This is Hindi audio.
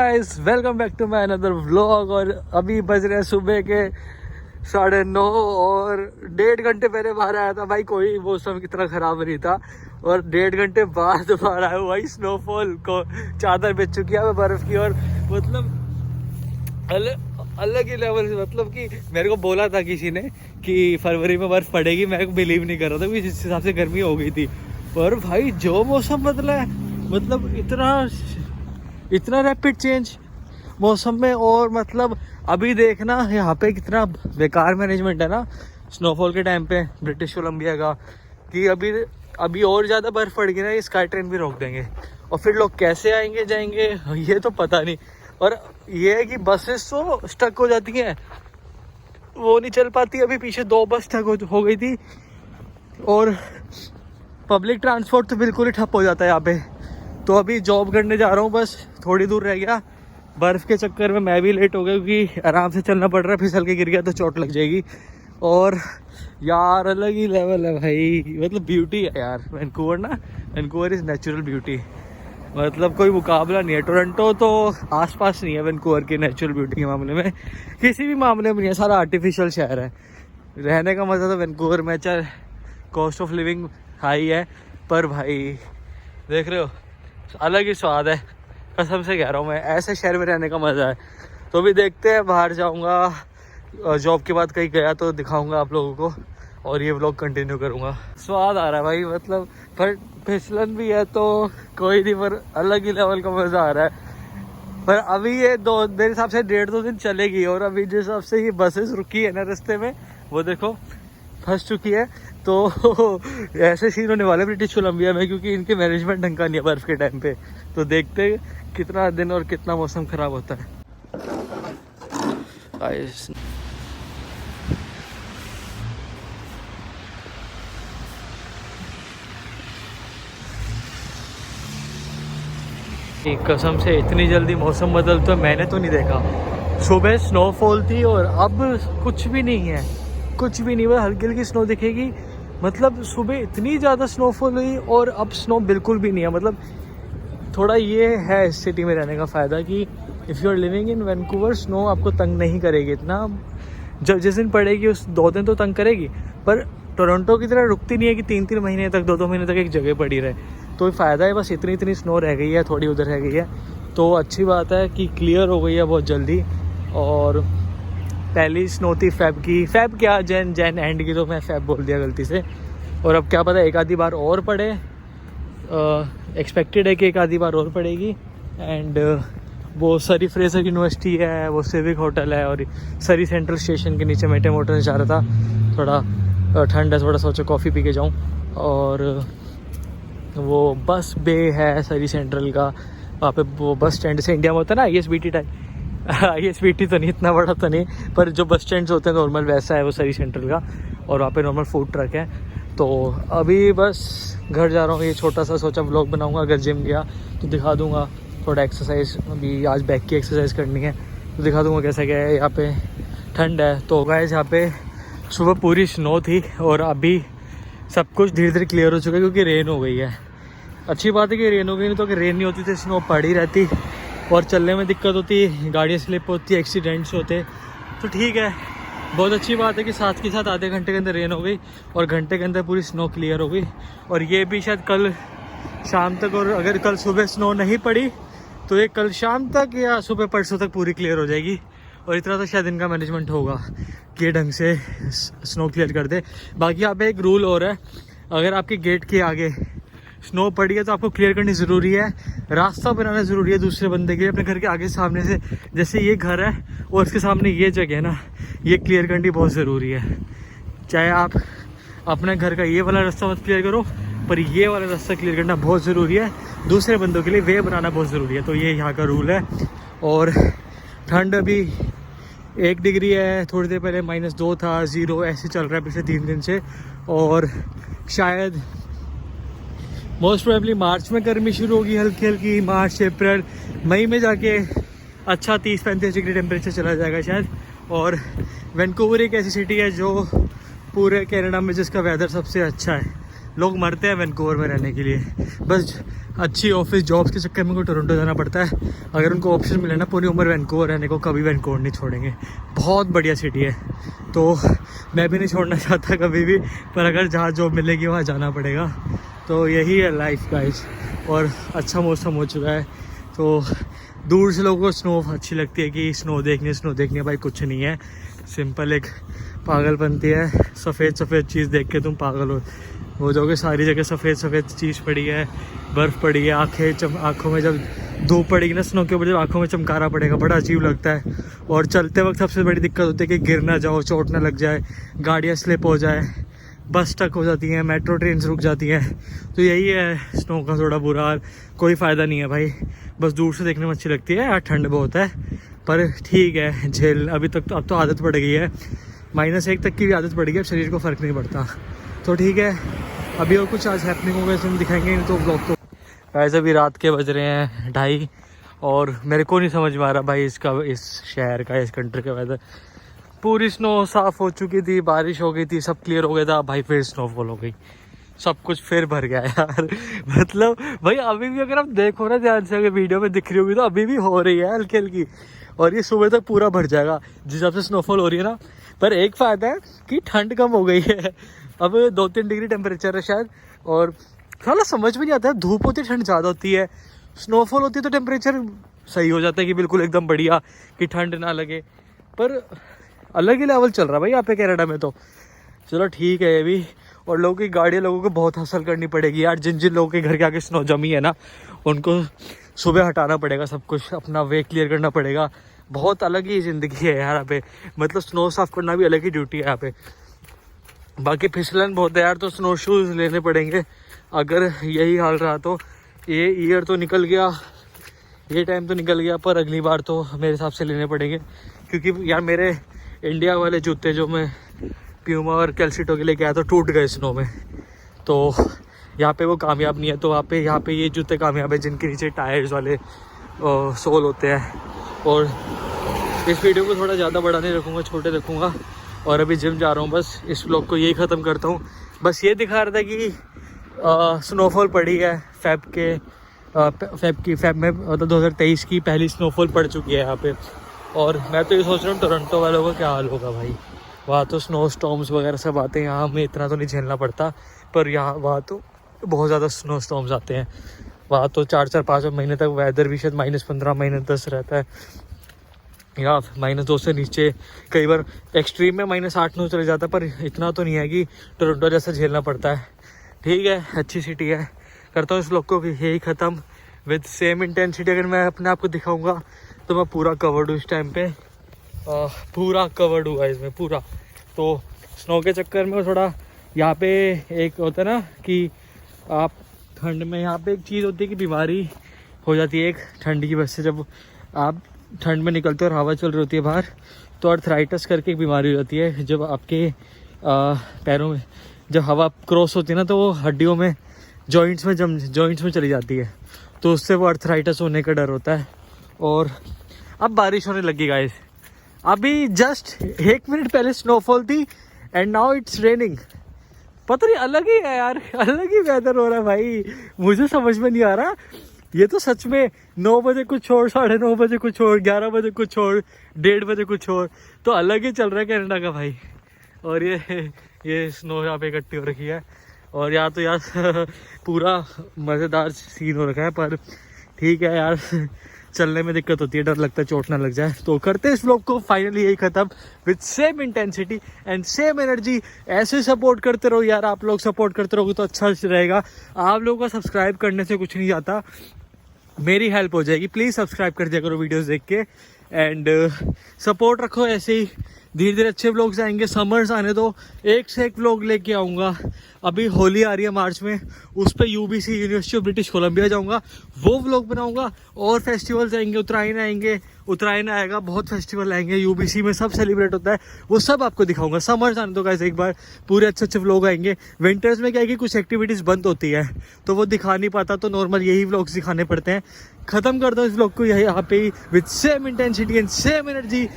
Guys welcome back to my another vlog. और अभी बज रहे हैं सुबह के 9:30 और 1.5 घंटे पहले बाहर आया था भाई। कोई मौसम कितना ख़राब नहीं था और 1.5 घंटे बाद बाहर आया भाई। स्नोफॉल को चादर बिछ चुकी है बर्फ़ की और मतलब अलग ही लेवल से। मतलब कि मेरे को बोला था किसी ने कि फरवरी में बर्फ़ पड़ेगी, मैं बिलीव नहीं कर रहा था जिस हिसाब से गर्मी हो गई थी। पर भाई जो मौसम बदला है, मतलब इतना रैपिड चेंज मौसम में। और मतलब अभी देखना यहाँ पे कितना बेकार मैनेजमेंट है ना स्नोफॉल के टाइम पे ब्रिटिश कोलंबिया का, कि अभी और ज़्यादा बर्फ़ पड़ गई ना, ये स्काई ट्रेन भी रोक देंगे और फिर लोग कैसे आएंगे जाएंगे ये तो पता नहीं। और ये है कि बसेस तो स्टक हो जाती हैं, वो नहीं चल पाती। अभी पीछे 2 बस स्टक हो गई थी और पब्लिक ट्रांसपोर्ट तो बिल्कुल ही ठप हो जाता है यहाँ पे। तो अभी जॉब करने जा रहा हूँ, बस थोड़ी दूर रह गया। बर्फ़ के चक्कर में मैं भी लेट हो गया क्योंकि आराम से चलना पड़ रहा है, फिसल के गिर गया तो चोट लग जाएगी। और यार अलग ही लेवल है भाई, मतलब ब्यूटी है यार वैंकूवर ना। वैंकूवर इज़ नेचुरल ब्यूटी, मतलब कोई मुकाबला नहीं है। टोरंटो तो आसपास नहीं है वैंकूवर की नेचुरल ब्यूटी के मामले में, किसी भी मामले में नहीं है। सारा आर्टिफिशियल शहर है। रहने का मज़ा तो वैंकूवर में, चाहे कॉस्ट ऑफ लिविंग हाई है, पर भाई देख रहे हो अलग ही स्वाद है। कसम से कह रहा हूँ मैं, ऐसे शहर में रहने का मज़ा है। तो अभी देखते हैं, बाहर जाऊँगा जॉब के बाद, कहीं गया तो दिखाऊँगा आप लोगों को और ये व्लॉग कंटिन्यू करूँगा। स्वाद आ रहा है भाई, मतलब पर फिसलन भी है तो कोई नहीं, पर अलग ही लेवल का मज़ा आ रहा है। पर अभी ये मेरे हिसाब से 1.5-2 दिन चलेगी। और अभी जिस हिसाब से ये बसेस रुकी है ना रास्ते में, वो देखो फंस चुकी है। तो ऐसे सीन होने वाले ब्रिटिश कोलंबिया में, क्योंकि इनके मैनेजमेंट ढंग का नहीं है बर्फ़ के टाइम पे। तो देखते कितना दिन और कितना मौसम ख़राब होता है। कसम से इतनी जल्दी मौसम बदलता मैंने तो नहीं देखा। सुबह स्नोफॉल थी और अब कुछ भी नहीं है, कुछ भी नहीं। बस हल्की हल्की स्नो दिखेगी। मतलब सुबह इतनी ज़्यादा स्नोफॉल हुई और अब स्नो बिल्कुल भी नहीं है। मतलब थोड़ा ये है इस सिटी में रहने का फ़ायदा कि if you are living in Vancouver, snow आपको तंग नहीं करेगी इतना। जब जिस दिन पड़ेगी उस 2 दिन तो तंग करेगी, पर टोरंटो की तरह रुकती नहीं है कि 3-3 महीने तक 2-2 महीने तक एक जगह पड़ी रहे। तो फ़ायदा है, बस इतनी स्नो रह गई है, थोड़ी उधर रह गई है। तो अच्छी बात है कि क्लियर हो गई है बहुत जल्दी। और पहली स्नो थी फैब क्या जैन एंड की, तो मैं फैब बोल दिया गलती से। और अब क्या पता एक आधी बार और पड़े, एक्सपेक्टेड है कि एक आधी बार और पड़ेगी। एंड वो सरी फ्रेजर यूनिवर्सिटी है, वो सिविक होटल है और सरी सेंट्रल स्टेशन के नीचे मेटे मोटर से जा रहा था। थोड़ा ठंड है, थोड़ा सोचा कॉफ़ी पी के जाऊँ। और वो बस बे है सरी सेंट्रल का, वहाँ पे वो बस स्टैंड से इंडिया में होता है ना ISBT टाइप। ISBT तो नहीं, इतना बड़ा तो नहीं, पर जो बस स्टैंड्स होते हैं नॉर्मल वैसा है वो सरी सेंट्रल का। और वहाँ पे नॉर्मल फूड ट्रक है। तो अभी बस घर जा रहा हूँ। ये छोटा सा सोचा व्लॉग बनाऊँगा, अगर जिम गया तो दिखा दूँगा। थोड़ा एक्सरसाइज, अभी आज बैक की एक्सरसाइज करनी है तो दिखा दूँगा कैसा क्या है। यहाँ पे ठंड है तो गाइस, यहाँ पे सुबह पूरी स्नो थी और अभी सब कुछ धीरे धीरे क्लियर हो चुका है क्योंकि रेन हो गई है। अच्छी बात है कि रेन हो गई, नहीं तो अगर रेन नहीं होती तो स्नो पड़ी रहती और चलने में दिक्कत होती, गाड़ियाँ स्लिप होती, एक्सीडेंट्स होते। तो ठीक है, बहुत अच्छी बात है कि साथ के साथ आधे घंटे के अंदर रेन हो गई और घंटे के अंदर पूरी स्नो क्लियर हो गई। और ये भी शायद कल शाम तक, और अगर कल सुबह स्नो नहीं पड़ी तो ये कल शाम तक या सुबह परसों तक पूरी क्लियर हो जाएगी। और इतना तो शायद इनका मैनेजमेंट होगा कि ये ढंग से स्नो क्लियर कर दे। बाकी यहाँ पे एक रूल और है, अगर आपके गेट के आगे स्नो पड़ी है तो आपको क्लियर करनी ज़रूरी है। रास्ता बनाना ज़रूरी है दूसरे बंदे के लिए, अपने घर के आगे सामने से। जैसे ये घर है और उसके सामने ये जगह है ना, ये क्लियर करनी बहुत ज़रूरी है। चाहे आप अपने घर का ये वाला रास्ता मत क्लियर करो, पर ये वाला रास्ता क्लियर करना बहुत ज़रूरी है। दूसरे बंदों के लिए वे बनाना बहुत ज़रूरी है। तो ये यहाँ का रूल है। और ठंड अभी 1 डिग्री है, थोड़ी देर पहले -2 था, 0 ऐसे चल रहा है पिछले 3 दिन से। और शायद मोस्ट प्रोबेबली मार्च में गर्मी शुरू होगी हल्की हल्की, मार्च अप्रैल मई में जाके अच्छा 30-35 डिग्री टेम्परेचर चला जाएगा शायद। और वैंकूवर एक ऐसी सिटी है जो पूरे कनाडा में जिसका वेदर सबसे अच्छा है। लोग मरते हैं वैंकूवर में रहने के लिए। बस अच्छी ऑफिस जॉब्स के चक्कर में को टोरंटो जाना पड़ता है। अगर उनको ऑप्शन मिले ना पूरी उम्र वैंकूवर रहने को, कभी वैंकूवर नहीं छोड़ेंगे। बहुत बढ़िया सिटी है, तो मैं भी नहीं छोड़ना चाहता कभी भी, पर अगर जहाँ जॉब मिलेगी वहाँ जाना पड़ेगा। तो यही है लाइफ गाइस। और अच्छा मौसम हो चुका है, तो दूर से लोगों को स्नो अच्छी लगती है कि स्नो देखनी भाई कुछ नहीं है, सिंपल एक पागलपंती है। सफ़ेद चीज़ देख के तुम पागल हो जाओगे। सारी जगह सफ़ेद चीज़ पड़ी है, बर्फ़ पड़ी है। आँखों में जब धूप पड़ेगी ना स्नो के ऊपर, जब आँखों में चमकारा पड़ेगा, बड़ा अजीब लगता है। और चलते वक्त सबसे बड़ी दिक्कत होती है कि गिर ना जाओ, चोट ना लग जाए, गाड़ियाँ स्लिप हो जाए, बस स्टक हो जाती हैं, मेट्रो ट्रेन रुक जाती हैं। तो यही है स्नो का थोड़ा बुरा हाल। कोई फ़ायदा नहीं है भाई, बस दूर से देखने में अच्छी लगती है। यार ठंड बहुत है, पर ठीक है झेल। अभी तक तो अब तो आदत पड़ गई है, -1 तक की भी आदत पड़ गई है, अब शरीर को फ़र्क नहीं पड़ता। तो ठीक है, अभी और कुछ आज हैपनिंग होगा इसमें दिखाएंगे नहीं तो ब्लॉग। तो वैसे अभी रात के बज रहे हैं 2:30 और मेरे को नहीं समझ में आ रहा भाई इस शहर का, इस कंट्री का वेदर। पूरी स्नो साफ़ हो चुकी थी, बारिश हो गई थी, सब क्लियर हो गया था, भाई फिर स्नोफॉल हो गई, सब कुछ फिर भर गया यार। मतलब भाई अभी भी अगर आप देखो ना ध्यान से, अगर वीडियो में दिख रही होगी तो अभी भी हो रही है हल्की हल्की, और ये सुबह तक पूरा भर जाएगा जिस हिसाब से स्नोफॉल हो रही है ना। पर एक फ़ायदा है कि ठंड कम हो गई है, अब 2-3 डिग्री टेम्परेचर है शायद। और साला समझ में नहीं आता है, धूप होती है ठंड ज़्यादा होती है, स्नोफॉल होती है तो टेम्परेचर सही हो जाता है कि बिल्कुल एकदम बढ़िया, कि ठंड ना लगे। पर अलग ही लेवल चल रहा है भाई यहाँ पे कनाडा में तो। चलो ठीक है ये भी। और लोगों की गाड़ियाँ लोगों को बहुत हासिल करनी पड़ेगी यार। जिन लोगों के घर के आगे स्नो जमी है ना, उनको सुबह हटाना पड़ेगा, सब कुछ अपना वे क्लियर करना पड़ेगा। बहुत अलग ही ज़िंदगी है यार यहाँ पे, मतलब स्नो साफ़ करना भी अलग ही ड्यूटी है यहाँ पे। बाकी फिसलन बहुत है यार, तो स्नो शूज़ लेने पड़ेंगे अगर यही हाल रहा तो। ये ईयर तो निकल गया, ये टाइम तो निकल गया, पर अगली बार तो मेरे हिसाब से लेने पड़ेंगे, क्योंकि यार मेरे इंडिया वाले जूते जो मैं प्यूमा और कैल्सिटो के लेके आया तो टूट गए स्नो में। तो यहाँ पे वो कामयाब नहीं है, तो यहाँ पे ये जूते कामयाब है जिनके नीचे टायर्स वाले सोल होते हैं। और इस वीडियो को थोड़ा ज़्यादा बड़ा नहीं रखूँगा, छोटे रखूँगा। और अभी जिम जा रहा हूँ, बस इस व्लॉग को यही ख़त्म करता हूँ। बस ये दिखा रहा था कि स्नोफॉल पड़ी है फेब में, मतलब 2023 की पहली स्नोफॉल पड़ चुकी है यहाँ पे। और मैं तो ये सोच रहा हूँ टोरंटो वालों का क्या हाल होगा भाई, वहाँ तो स्नो स्टॉर्म्स वगैरह सब आते हैं, यहाँ हमें इतना तो नहीं झेलना पड़ता, पर वहाँ तो बहुत ज़्यादा स्नो स्टॉर्म्स आते हैं। वहाँ तो 4-5 महीने तक वेदर भी शायद -15 -10 रहता है, या -2 से नीचे, कई बार एक्सट्रीम में -8-9 चले जाता है, पर इतना तो नहीं है कि टोरंटो जैसा झेलना पड़ता है। ठीक है, अच्छी सिटी है। करता हूँ इस व्लॉग को यही ख़त्म। विद सेम इंटेंसिटी अगर मैं अपने आप को दिखाऊंगा तो मैं पूरा कवर्ड हूँ इस टाइम पे, पूरा कवर्ड हुआ है इसमें पूरा। तो स्नो के चक्कर में थोड़ा यहाँ पे एक होता है ना कि आप ठंड में, यहाँ पे एक चीज़ होती है कि बीमारी हो जाती है एक ठंड की वजह से। जब आप ठंड में निकलते हो और हवा चल रही होती है बाहर, तो अर्थराइटिस करके एक बीमारी हो जाती है। जब आपके पैरों में जब हवा क्रॉस होती है ना, तो वो हड्डियों में जॉइंट्स में चली जाती है, तो उससे वो अर्थराइटिस होने का डर होता है। और अब बारिश होने लगी गाइस, अभी जस्ट 1 मिनट पहले स्नोफॉल थी एंड नाउ इट्स रेनिंग। पता नहीं, अलग ही है यार, अलग ही वेदर हो रहा है भाई, मुझे समझ में नहीं आ रहा। ये तो सच में 9 बजे कुछ और, 9:30 बजे कुछ और, 11 बजे कुछ और, 1:30 बजे कुछ और, तो अलग ही चल रहा है कनाडा का भाई। और ये स्नो यहाँ पे इकट्ठी हो रखी है, और यहाँ तो यार पूरा मज़ेदार सीन हो रखा है। पर ठीक है यार, चलने में दिक्कत होती है, डर लगता है चोट ना लग जाए। तो करते हैं इस व्लॉग को फाइनली यही ख़त्म, with same intensity and same energy. ऐसे सपोर्ट करते रहो यार, आप लोग सपोर्ट करते रहोगे तो अच्छा रहेगा। आप लोगों का सब्सक्राइब करने से कुछ नहीं जाता, मेरी हेल्प हो जाएगी। प्लीज़ सब्सक्राइब कर दिया करो वीडियोस देख के, एंड सपोर्ट रखो ऐसे ही। धीरे धीरे अच्छे व्लॉग्स आएंगे, समर्स आने दो, एक से एक व्लॉग लेके आऊँगा। अभी होली आ रही है मार्च में, उस पर UBC university of British Columbia जाऊँगा, वो व्लॉग बनाऊँगा। और फेस्टिवल्स आएंगे, उत्तरायण आएगा, बहुत फेस्टिवल आएंगे UBC में, सब सेलिब्रेट होता है, वो सब आपको दिखाऊंगा। समर्स आने दो गाइस एक बार, पूरे अच्छे व्लॉग आएंगे। विंटर्स में क्या है कि कुछ एक्टिविटीज़ बंद होती है, तो वो दिखा नहीं पाता, तो नॉर्मल यही व्लॉग्स दिखाने पड़ते हैं। ख़त्म कर दो इस व्लॉग को यहाँ पे with same intensity and same energy.